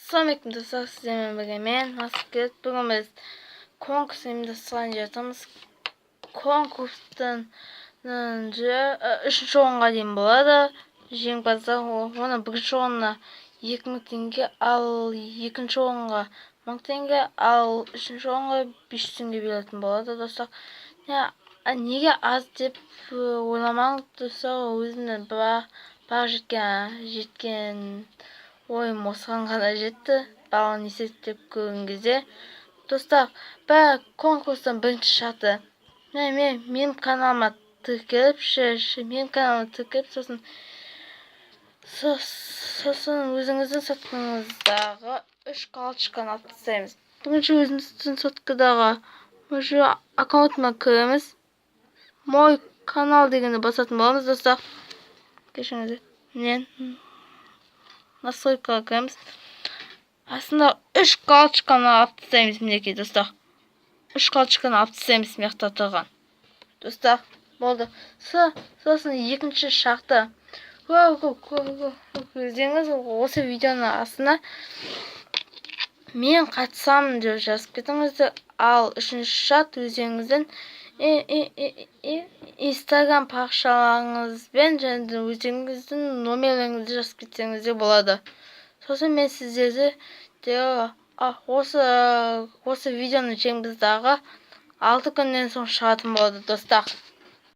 Assalamualaikum dostlar, sizlerle birlikte men Masked. Bugün biz konkurs ұйымдастырған жатырмыз. Конкурстан önce 3-ші орынға дейін болады. Жеңімпаздар оны бірінші орынға 2000 теңге, ал екінші орынға 1000 теңге, ал үшінші орынға 500 теңге беретін болады достар. Неге аз деп ойламаңыз достар, өзімнің бар жеткен ойым осыған ғана жетті. Баланы есептеп көрген кезде достар, бір конкурстың бірінші шарты менің каналыма тіркеліп, сосын өзіңіздің соткаңыздағы 3 карточканы алып тастаймыз. Бірінші өзіміздің соткадағы аккаунтыма кіреміз. Мой канал дегенді басатын боламыз достар. Кешіріңіздер. Настройкаға кіреміз. Aslında 3 карточканы алып тастаймыз мінекей достар. 3 карточканы алып тастаймыз мияқта тұрған. Достар, болды. Сосын екінші шарты. Көрдіңіз, осы видеоның астына мен қатысамын деп жазып кетіңіздер. Ал үшінші шарт өздеріңіздің Instagram парақшаларыңызбен және өздеріңіздің номерлеріңізді жазып кетсеңіз де болады. Сосын мен сіздерді осы видеоның жеңімпаздары 6 күннен соң шығатын болады достар.